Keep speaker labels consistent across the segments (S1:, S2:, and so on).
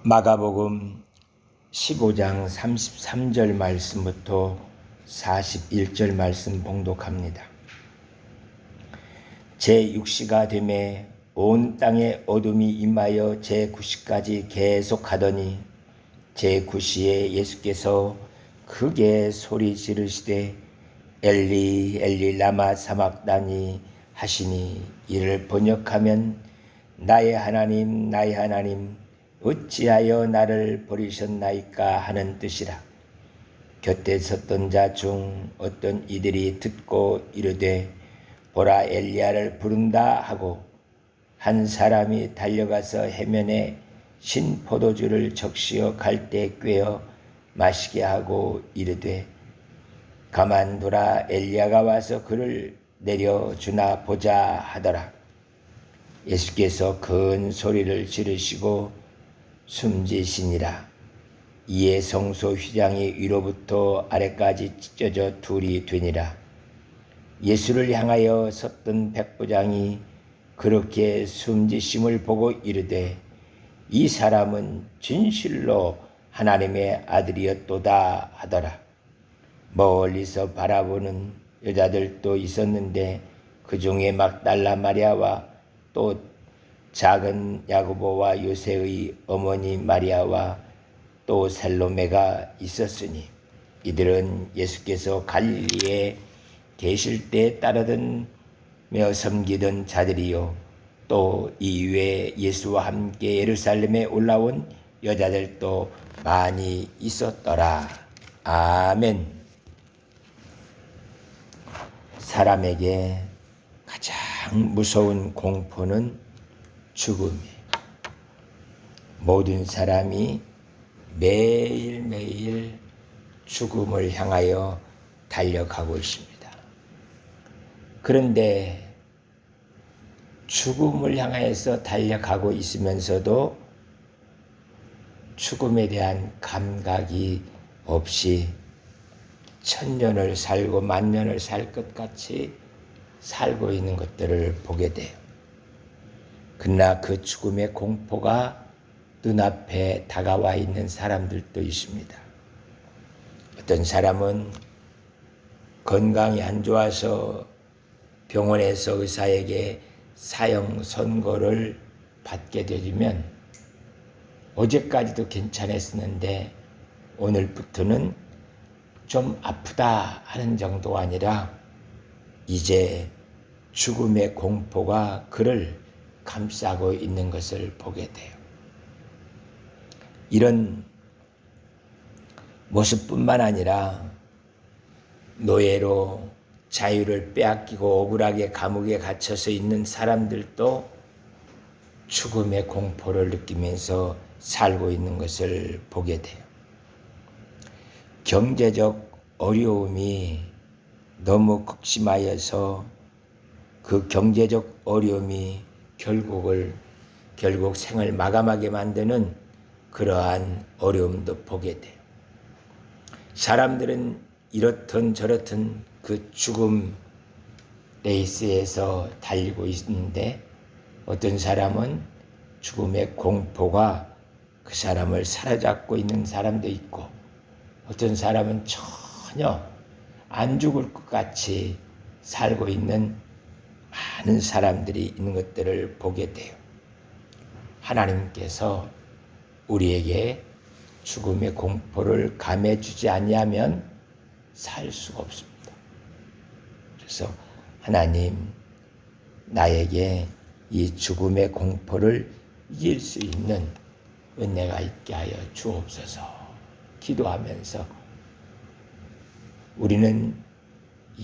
S1: 마가복음 15장 33절 말씀부터 41절 말씀 봉독합니다. 제6시가 되매 온 땅에 어둠이 임하여 제9시까지 계속하더니 제9시에 예수께서 크게 소리 지르시되 엘리 엘리 라마 사막다니 하시니 이를 번역하면 나의 하나님 어찌하여 나를 버리셨나이까 하는 뜻이라. 곁에 섰던 자 중 어떤 이들이 듣고 이르되 보라 엘리야를 부른다 하고 한 사람이 달려가서 해면에 신 포도주를 적시어 갈대에 꿰어 마시게 하고 이르되 가만두라 엘리야가 와서 그를 내려주나 보자 하더라. 예수께서 큰 소리를 지르시고 숨지시니라. 이에 성소 휘장이 위로부터 아래까지 찢어져 둘이 되니라. 예수를 향하여 섰던 백부장이 그렇게 숨지심을 보고 이르되 이 사람은 진실로 하나님의 아들이었도다 하더라. 멀리서 바라보는 여자들도 있었는데 그 중에 막달라 마리아와 또 작은 야고보와 요새의 어머니 마리아와 또 살로메가 있었으니 이들은 예수께서 갈릴리에 계실 때 따르던 섬기던 자들이요 또 이외에 예수와 함께 예루살렘에 올라온 여자들도 많이 있었더라. 아멘. 사람에게 가장 무서운 공포는 죽음이에요. 모든 사람이 매일매일 죽음을 향하여 달려가고 있습니다. 그런데 죽음을 향해서 달려가고 있으면서도 죽음에 대한 감각이 없이 천년을 살고 만년을 살 것 같이 살고 있는 것들을 보게 돼요. 그러나 그 죽음의 공포가 눈앞에 다가와 있는 사람들도 있습니다. 어떤 사람은 건강이 안 좋아서 병원에서 의사에게 사형 선고를 받게 되면 어제까지도 괜찮았었는데 오늘부터는 좀 아프다 하는 정도가 아니라 이제 죽음의 공포가 그를 감싸고 있는 것을 보게 돼요. 이런 모습뿐만 아니라 노예로 자유를 빼앗기고 억울하게 감옥에 갇혀서 있는 사람들도 죽음의 공포를 느끼면서 살고 있는 것을 보게 돼요. 경제적 어려움이 너무 극심하여서 그 경제적 어려움이 결국 생을 마감하게 만드는 그러한 어려움도 보게 돼요. 사람들은 이렇든 저렇든 그 죽음 레이스에서 달리고 있는데 어떤 사람은 죽음의 공포가 그 사람을 사로잡고 있는 사람도 있고 어떤 사람은 전혀 안 죽을 것 같이 살고 있는 많은 사람들이 있는 것들을 보게 돼요. 하나님께서 우리에게 죽음의 공포를 감해주지 아니하면 살 수가 없습니다. 그래서 하나님 나에게 이 죽음의 공포를 이길 수 있는 은혜가 있게 하여 주옵소서 기도하면서 우리는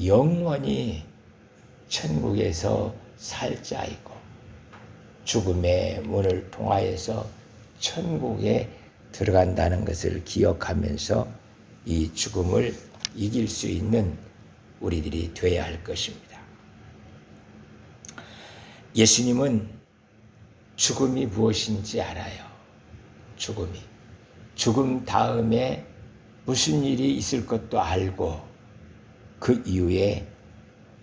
S1: 영원히 천국에서 살 자이고 죽음의 문을 통하여서 천국에 들어간다는 것을 기억하면서 이 죽음을 이길 수 있는 우리들이 되어야 할 것입니다. 예수님은 죽음이 무엇인지 알아요. 죽음 다음에 무슨 일이 있을 것도 알고 그 이후에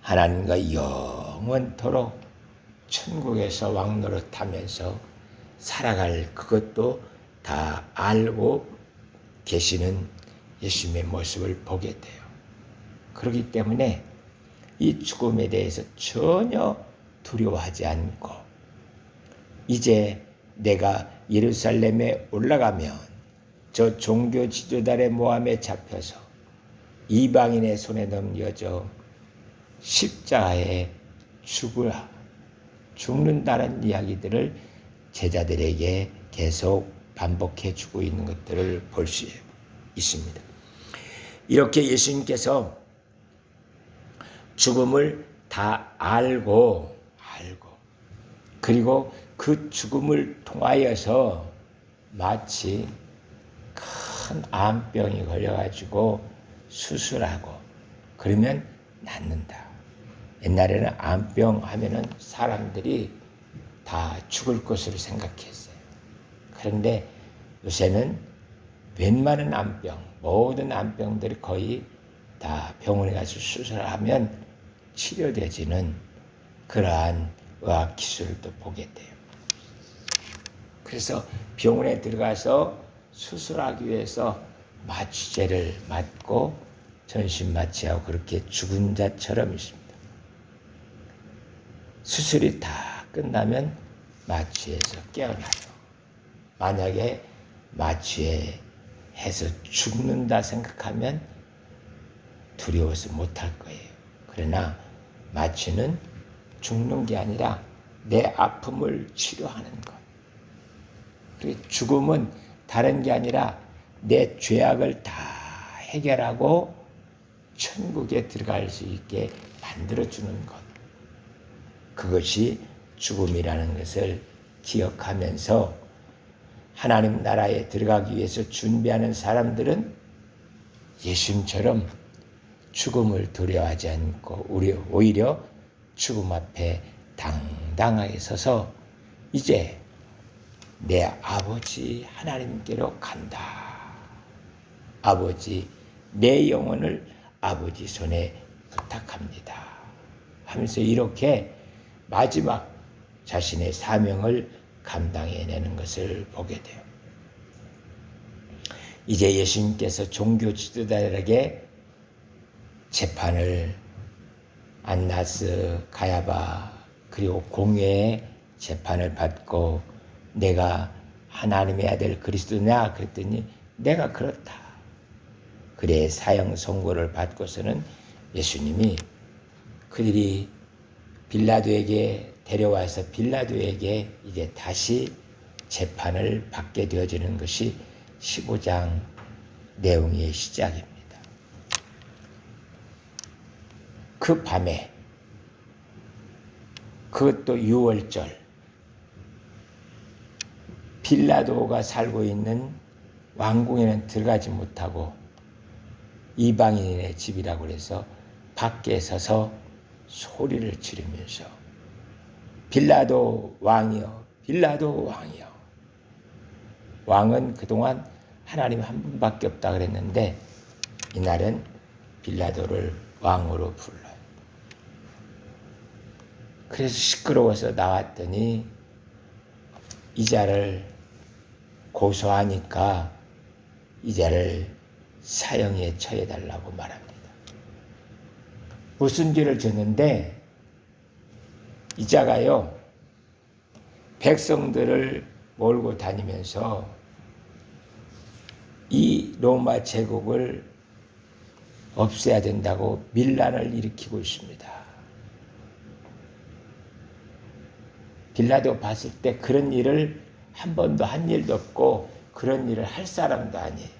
S1: 하나님과 영원토록 천국에서 왕노릇하면서 살아갈 그것도 다 알고 계시는 예수님의 모습을 보게 돼요. 그렇기 때문에 이 죽음에 대해서 전혀 두려워하지 않고 이제 내가 예루살렘에 올라가면 저 종교 지도자의 모함에 잡혀서 이방인의 손에 넘겨져 십자가에 죽는다는 이야기들을 제자들에게 계속 반복해 주고 있는 것들을 볼 수 있습니다. 이렇게 예수님께서 죽음을 다 알고 그리고 그 죽음을 통하여서 마치 큰 암병이 걸려가지고 수술하고 그러면 낫는다. 옛날에는 암병 하면은 사람들이 다 죽을 것으로 생각했어요. 그런데 요새는 웬만한 암병, 모든 암병들이 거의 다 병원에 가서 수술하면 치료되지는 그러한 의학 기술도 보게 돼요. 그래서 병원에 들어가서 수술하기 위해서 마취제를 맞고 전신 마취하고 그렇게 죽은 자처럼 있습니다. 수술이 다 끝나면 마취해서 깨어나요. 만약에 마취해서 죽는다 생각하면 두려워서 못할 거예요. 그러나 마취는 죽는 게 아니라 내 아픔을 치료하는 것. 죽음은 다른 게 아니라 내 죄악을 다 해결하고 천국에 들어갈 수 있게 만들어주는 것. 그것이 죽음이라는 것을 기억하면서 하나님 나라에 들어가기 위해서 준비하는 사람들은 예수님처럼 죽음을 두려워하지 않고 오히려 죽음 앞에 당당하게 서서 이제 내 아버지 하나님께로 간다. 아버지, 내 영혼을 아버지 손에 부탁합니다. 하면서 이렇게 마지막 자신의 사명을 감당해내는 것을 보게 돼요. 이제 예수님께서 종교 지도자들에게 재판을 안나스, 가야바 그리고 공회의 재판을 받고 내가 하나님의 아들 그리스도냐 그랬더니 내가 그렇다. 그래 사형 선고를 받고서는 예수님이 그들이 빌라도에게 데려와서 빌라도에게 이제 다시 재판을 받게 되어지는 것이 15장 내용의 시작입니다. 그 밤에 그것도 6월절 빌라도가 살고 있는 왕궁에는 들어가지 못하고 이방인의 집이라고 해서 밖에 서서 소리를 지르면서 빌라도 왕이여, 빌라도 왕이여. 왕은 그동안 하나님 한 분밖에 없다 그랬는데 이날은 빌라도를 왕으로 불러요. 그래서 시끄러워서 나왔더니 이자를 고소하니까 이자를 사형에 처해달라고 말합니다. 무슨 죄를 졌는데 이자가요 백성들을 몰고 다니면서 이 로마 제국을 없애야 된다고 밀란을 일으키고 있습니다. 빌라도 봤을 때 그런 일을 한 번도 한 일도 없고 그런 일을 할 사람도 아니에요.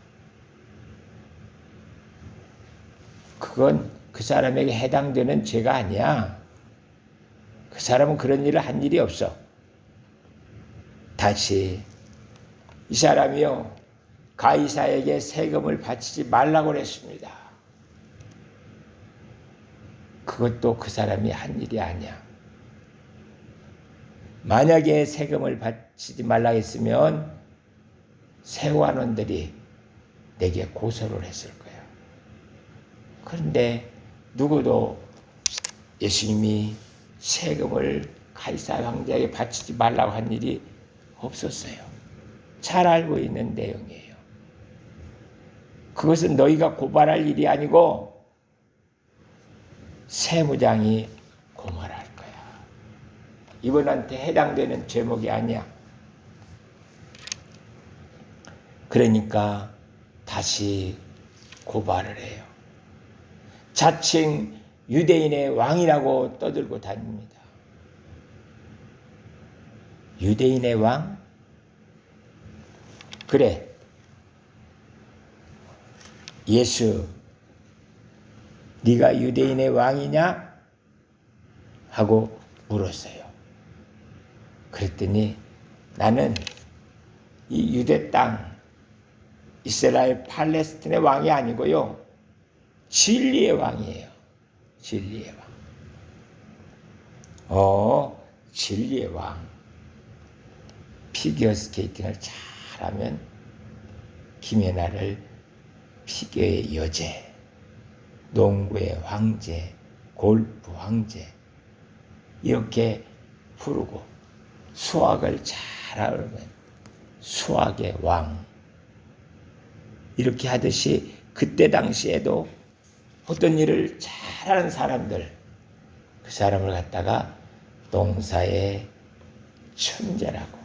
S1: 그건 그 사람에게 해당되는 죄가 아니야. 그 사람은 그런 일을 한 일이 없어. 다시 이 사람이요 가이사에게 세금을 바치지 말라고 그랬습니다. 그것도 그 사람이 한 일이 아니야. 만약에 세금을 바치지 말라고 했으면 세관원들이 내게 고소를 했을 거야. 그런데 누구도 예수님이 세금을 가이사 황제에게 바치지 말라고 한 일이 없었어요. 잘 알고 있는 내용이에요. 그것은 너희가 고발할 일이 아니고 세무장이 고발할 거야. 이분한테 해당되는 죄목이 아니야. 그러니까 다시 고발을 해요. 자칭 유대인의 왕이라고 떠들고 다닙니다. 유대인의 왕? 그래. 예수, 네가 유대인의 왕이냐? 하고 물었어요. 그랬더니 나는 이 유대 땅, 이스라엘 팔레스틴의 왕이 아니고요. 진리의 왕이에요. 진리의 왕. 진리의 왕. 피겨 스케이팅을 잘하면 김연아를 피겨의 여제, 농구의 황제, 골프 황제 이렇게 부르고 수학을 잘 알면 수학의 왕 이렇게 하듯이 그때 당시에도 어떤 일을 잘하는 사람들 그 사람을 갖다가 농사의 천재라고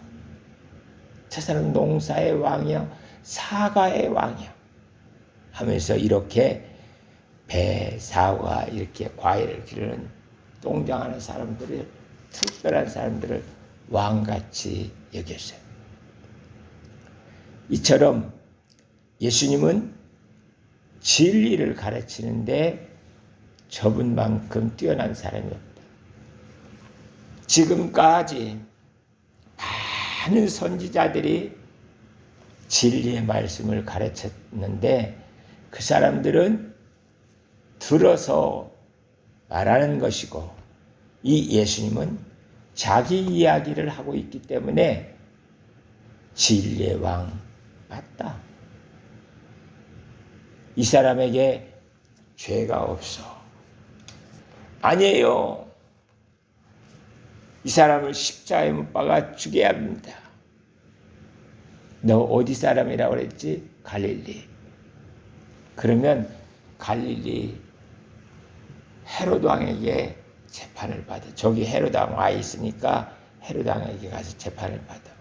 S1: 저 사람 농사의 왕이야 사과의 왕이야 하면서 이렇게 배, 사과 이렇게 과일을 기르는 농장하는 사람들을 특별한 사람들을 왕같이 여겼어요. 이처럼 예수님은 진리를 가르치는데 저분만큼 뛰어난 사람이 없다. 지금까지 많은 선지자들이 진리의 말씀을 가르쳤는데 그 사람들은 들어서 말하는 것이고 이 예수님은 자기 이야기를 하고 있기 때문에 진리의 왕 맞다. 이 사람에게 죄가 없어. 아니에요. 이 사람을 십자가에 못 박아 죽여야 합니다. 너 어디 사람이라고 그랬지? 갈릴리. 그러면 갈릴리 헤롯 왕에게 재판을 받아. 저기 헤롯 왕 와 있으니까 헤롯 왕에게 가서 재판을 받아.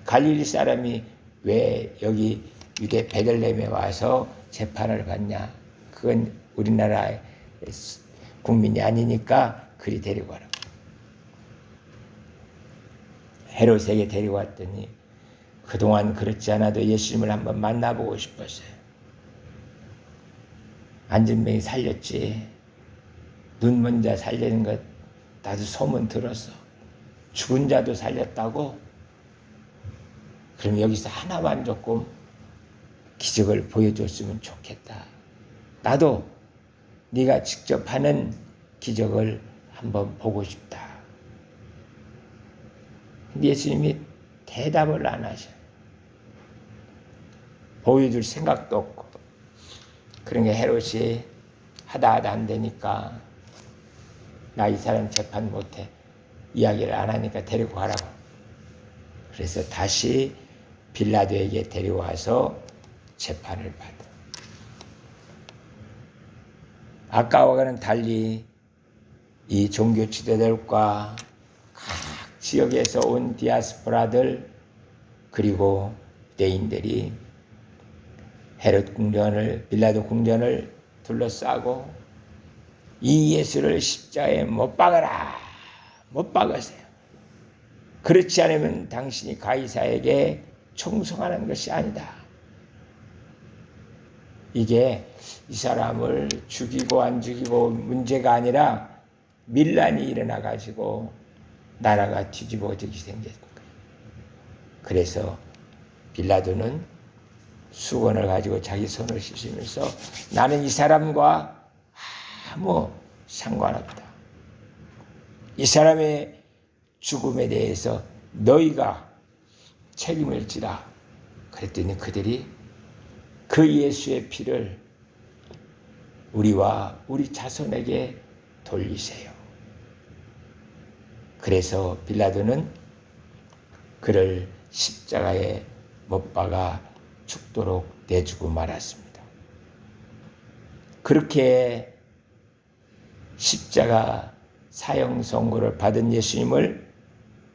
S1: 갈릴리 사람이 왜 여기 유대 베들레헴에 와서 재판을 받냐? 그건 우리나라의 국민이 아니니까 그리 데리고 와라. 헤롯에게 데리고 왔더니 그동안 그렇지 않아도 예수님을 한번 만나보고 싶었어요. 안진뱅이 살렸지. 눈먼 자 살리는 것 나도 소문 들었어. 죽은 자도 살렸다고? 그럼 여기서 하나만 조금 기적을 보여줬으면 좋겠다. 나도 네가 직접 하는 기적을 한번 보고 싶다. 근데 예수님이 대답을 안 하셔요. 보여줄 생각도 없고. 그러니까 헤롯이 하다 안 되니까 나 이 사람 재판 못해. 이야기를 안 하니까 데리고 가라고. 그래서 다시 빌라도에게 데리고 와서 재판을 받아. 아까와는 달리 이 종교 지도자들과 각 지역에서 온 디아스포라들 그리고 유대인들이 헤롯 궁전을 빌라도 궁전을 둘러싸고 이 예수를 십자가에 못 박아라. 못 박으세요. 그렇지 않으면 당신이 가이사에게 충성하는 것이 아니다. 이게 이 사람을 죽이고 안 죽이고 문제가 아니라 밀란이 일어나가지고 나라가 뒤집어지게 생겼던 거예요. 그래서 빌라도는 수건을 가지고 자기 손을 씻으면서 나는 이 사람과 아무 상관없다. 이 사람의 죽음에 대해서 너희가 책임을 지라. 그랬더니 그들이 그 예수의 피를 우리와 우리 자손에게 돌리세요. 그래서 빌라도는 그를 십자가에 못 박아 죽도록 내주고 말았습니다. 그렇게 십자가 사형 선고를 받은 예수님을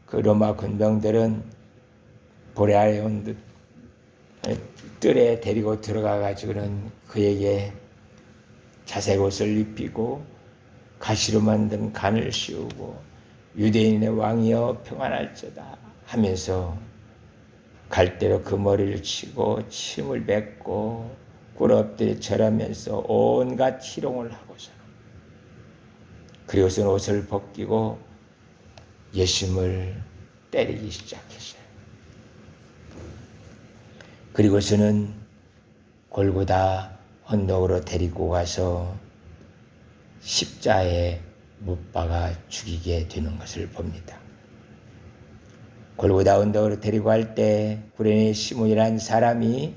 S1: 그 로마 군병들은 볼에 아래 온 뜰에 데리고 들어가 가지고는 그에게 자색 옷을 입히고 가시로 만든 간을 씌우고 유대인의 왕이여 평안할지어다 하면서 갈대로 그 머리를 치고 침을 뱉고 꿇어 엎드려 절하면서 온갖 희롱을 하고서 그리고서는 옷을 벗기고 예수님을 때리기 시작했어요. 그리고서는 골고다 언덕으로 데리고 가서 십자에 못 박아 죽이게 되는 것을 봅니다. 골고다 언덕으로 데리고 갈 때 구레네 시몬이라는 사람이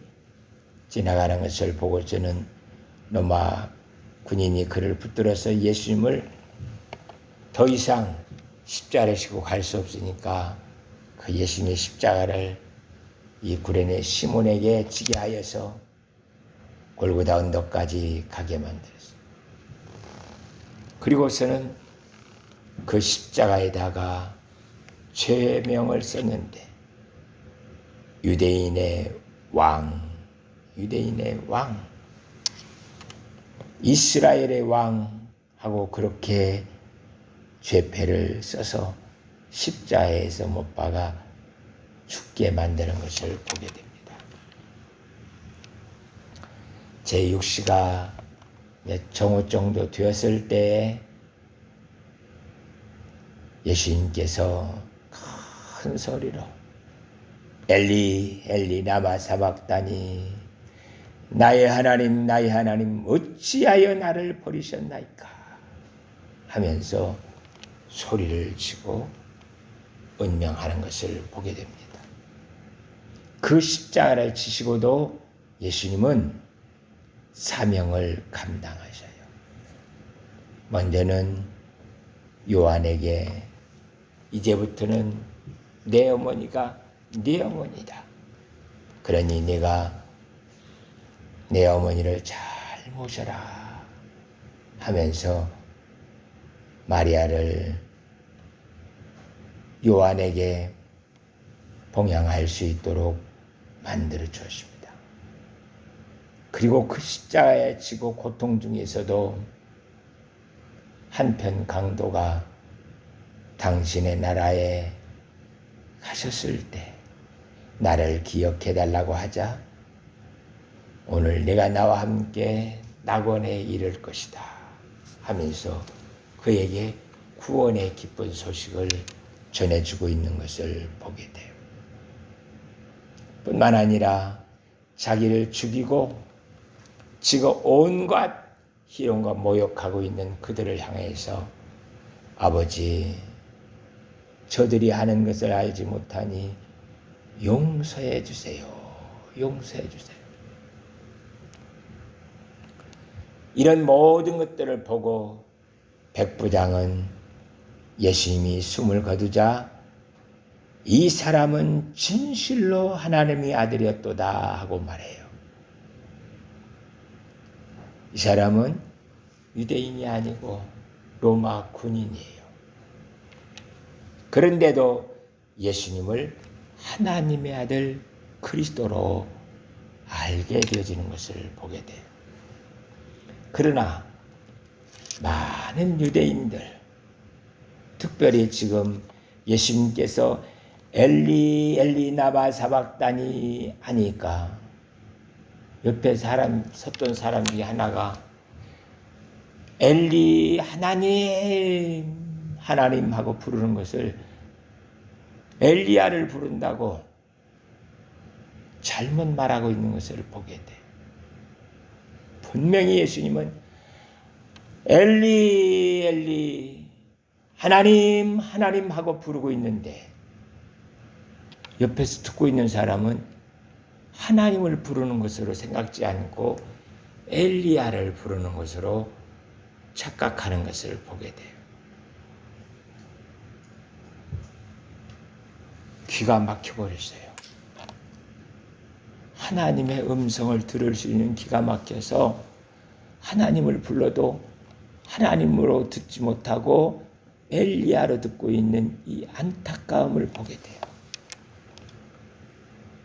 S1: 지나가는 것을 보고서는 로마 군인이 그를 붙들어서 예수님을 더 이상 십자가를 지고 갈 수 없으니까 그 예수님의 십자가를 이 구레네 시몬에게 지게 하여서 골고다 언덕까지 가게 만들었어요. 그리고서는 그 십자가에다가 죄명을 썼는데 유대인의 왕, 이스라엘의 왕 하고 그렇게 죄패를 써서 십자가에서 못 박아 죽게 만드는 것을 보게 됩니다. 제6시가 정오 정도 되었을 때 예수님께서 큰 소리로 엘리 엘리 라마 사박다니 나의 하나님 어찌하여 나를 버리셨나이까 하면서 소리를 치고 운명하는 것을 보게 됩니다. 그 십자가를 지시고도 예수님은 사명을 감당하셔요. 먼저는 요한에게 이제부터는 내 어머니가 네 어머니다. 그러니 네가 내 어머니를 잘 모셔라 하면서 마리아를 요한에게 봉양할 수 있도록 만들어 주었습니다. 그리고 그 십자가에 지고 고통 중에서도 한편 강도가 당신의 나라에 가셨을 때 나를 기억해 달라고 하자 오늘 내가 나와 함께 낙원에 이를 것이다 하면서 그에게 구원의 기쁜 소식을 전해주고 있는 것을 보게 돼요. 뿐만 아니라 자기를 죽이고 지금 온갖 희롱과 모욕하고 있는 그들을 향해서 아버지 저들이 하는 것을 알지 못하니 용서해 주세요. 용서해 주세요. 이런 모든 것들을 보고 백부장은 예수님이 숨을 거두자 이 사람은 진실로 하나님의 아들이었도다 하고 말해요. 이 사람은 유대인이 아니고 로마 군인이에요. 그런데도 예수님을 하나님의 아들 그리스도로 알게 되어지는 것을 보게 돼요. 그러나 많은 유대인들, 특별히 지금 예수님께서 엘리 엘리 나바 사박다니 하니까 옆에 섰던 사람 중에 하나가 엘리 하나님 하고 부르는 것을 엘리야를 부른다고 잘못 말하고 있는 것을 보게 돼. 분명히 예수님은 엘리 하나님 하고 부르고 있는데 옆에서 듣고 있는 사람은 하나님을 부르는 것으로 생각지 않고 엘리야를 부르는 것으로 착각하는 것을 보게 돼요. 귀가 막혀버렸어요. 하나님의 음성을 들을 수 있는 귀가 막혀서 하나님을 불러도 하나님으로 듣지 못하고 엘리야로 듣고 있는 이 안타까움을 보게 돼요.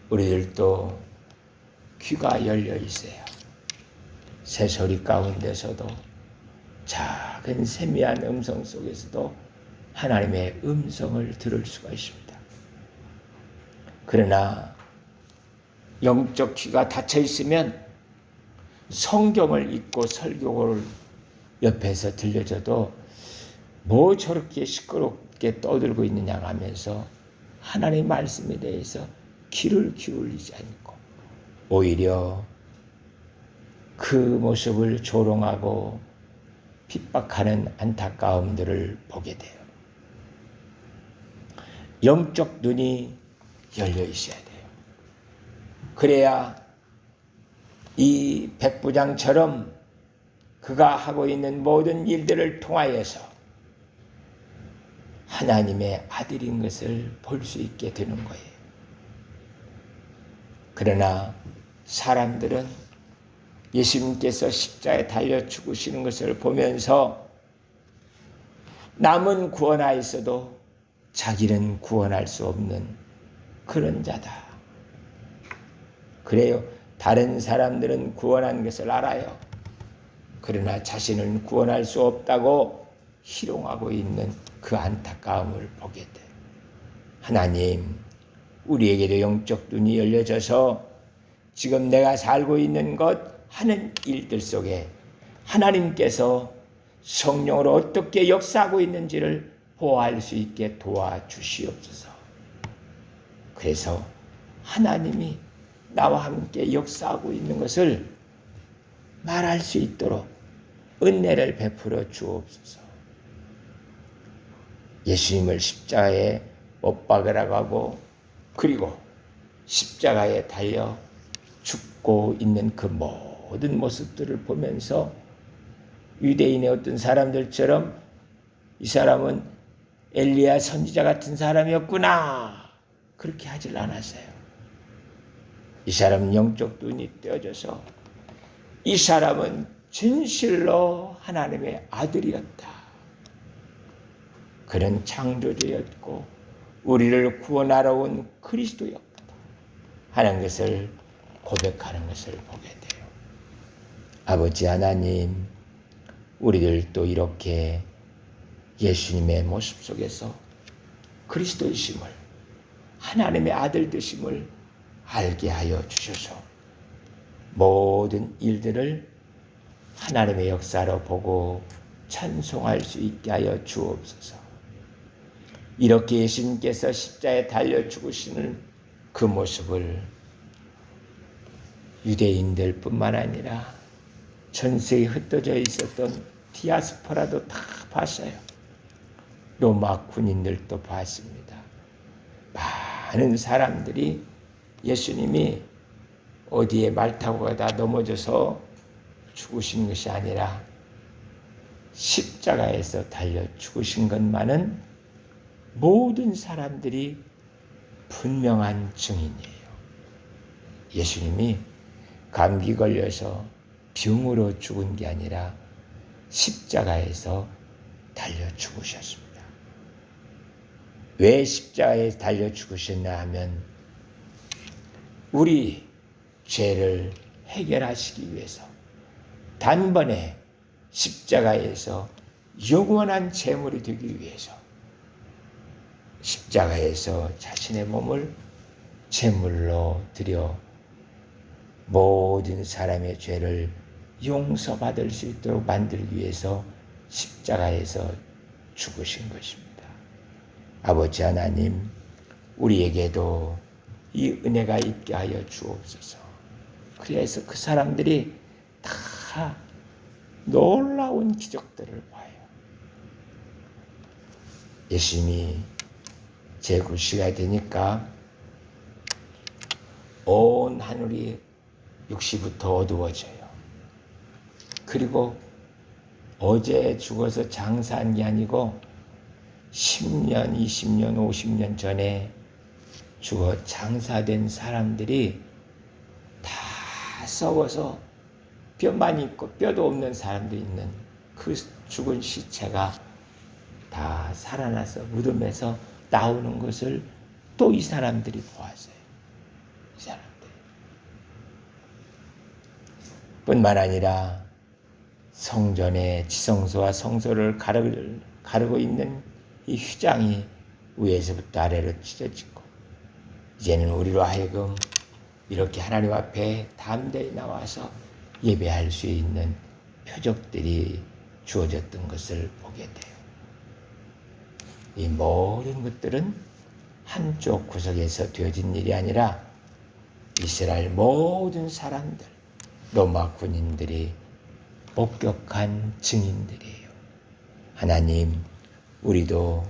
S1: 우리들도 귀가 열려 있어요. 새소리 가운데서도 작은 세미한 음성 속에서도 하나님의 음성을 들을 수가 있습니다. 그러나 영적 귀가 닫혀 있으면 성경을 읽고 설교를 옆에서 들려줘도 뭐 저렇게 시끄럽게 떠들고 있느냐 하면서 하나님의 말씀에 대해서 귀를 기울이지 않고 오히려 그 모습을 조롱하고 핍박하는 안타까움들을 보게 돼요. 영적 눈이 열려 있어야 돼요. 그래야 이 백부장처럼 그가 하고 있는 모든 일들을 통하여서 하나님의 아들인 것을 볼 수 있게 되는 거예요. 그러나 사람들은 예수님께서 십자가에 달려 죽으시는 것을 보면서 남은 구원하였어도 자기는 구원할 수 없는 그런 자다. 그래요. 다른 사람들은 구원한 것을 알아요. 그러나 자신은 구원할 수 없다고 희롱하고 있는 그 안타까움을 보게 돼요. 하나님, 우리에게도 영적 눈이 열려져서 지금 내가 살고 있는 것 하는 일들 속에 하나님께서 성령으로 어떻게 역사하고 있는지를 보아할 수 있게 도와주시옵소서. 그래서 하나님이 나와 함께 역사하고 있는 것을 말할 수 있도록 은혜를 베풀어 주옵소서. 예수님을 십자가에 못 박으라고 하고 그리고 십자가에 달려 죽고 있는 그 모든 모습들을 보면서 유대인의 어떤 사람들처럼 이 사람은 엘리야 선지자 같은 사람이었구나 그렇게 하질 않았어요. 이 사람은 영적 눈이 떼어져서 이 사람은 진실로 하나님의 아들이었다. 그는 창조주였고 우리를 구원하러 온 그리스도였다 하는 것을 고백하는 것을 보게 돼요. 아버지 하나님, 우리들도 이렇게 예수님의 모습 속에서 그리스도이심을 하나님의 아들 되심을 알게 하여 주셔서 모든 일들을 하나님의 역사로 보고 찬송할 수 있게 하여 주옵소서. 이렇게 예수님께서 십자가에 달려 죽으시는 그 모습을 유대인들 뿐만 아니라 전 세계에 흩어져 있었던 디아스포라도 다 봤어요. 로마 군인들도 봤습니다. 많은 사람들이 예수님이 어디에 말 타고 가다 넘어져서 죽으신 것이 아니라 십자가에서 달려 죽으신 것만은 모든 사람들이 분명한 증인이에요. 예수님이 감기 걸려서 병으로 죽은 게 아니라 십자가에서 달려 죽으셨습니다. 왜 십자가에 달려 죽으셨나 하면 우리 죄를 해결하시기 위해서 단번에 십자가에서 영원한 제물이 되기 위해서 십자가에서 자신의 몸을 제물로 드려 모든 사람의 죄를 용서받을 수 있도록 만들기 위해서 십자가에서 죽으신 것입니다. 아버지 하나님, 우리에게도 이 은혜가 있게 하여 주옵소서. 그래서 그 사람들이 다 놀라운 기적들을 봐요. 예수님이 제9시가 되니까 온 하늘이 6시부터 어두워져요. 그리고 어제 죽어서 장사한 게 아니고 10년, 20년, 50년 전에 죽어 장사된 사람들이 다 썩어서 뼈만 있고 뼈도 없는 사람도 있는 그 죽은 시체가 다 살아나서 무덤에서 나오는 것을 또 이 사람들이 보았어요. 이 사람들. 뿐만 아니라 성전의 지성소와 성소를 가르고 있는 이 휘장이 위에서부터 아래로 찢어지고 이제는 우리로 하여금 이렇게 하나님 앞에 담대히 나와서 예배할 수 있는 표적들이 주어졌던 것을 보게 돼요. 이 모든 것들은 한쪽 구석에서 되어진 일이 아니라 이스라엘 모든 사람들, 로마 군인들이 목격한 증인들이에요. 하나님, 우리도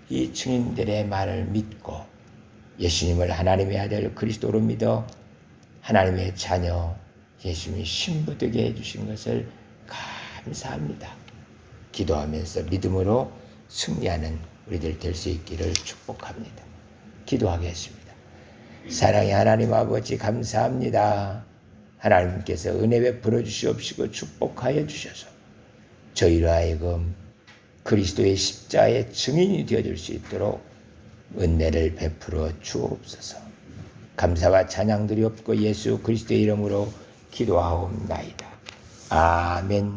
S1: 이 증인들의 말을 믿고 예수님을 하나님의 아들 그리스도로 믿어 하나님의 자녀 예수님이 신부되게 해주신 것을 감사합니다. 기도하면서 믿음으로 승리하는 우리들 될 수 있기를 축복합니다. 기도하겠습니다. 사랑의 하나님 아버지 감사합니다. 하나님께서 은혜 베풀어 주시옵시고 축복하여 주셔서 저희로 하여금 그리스도의 십자의 증인이 되어줄 수 있도록 은혜를 베풀어 주옵소서. 감사와 찬양들이 없고 예수 그리스도의 이름으로 기도하옵나이다. 아멘.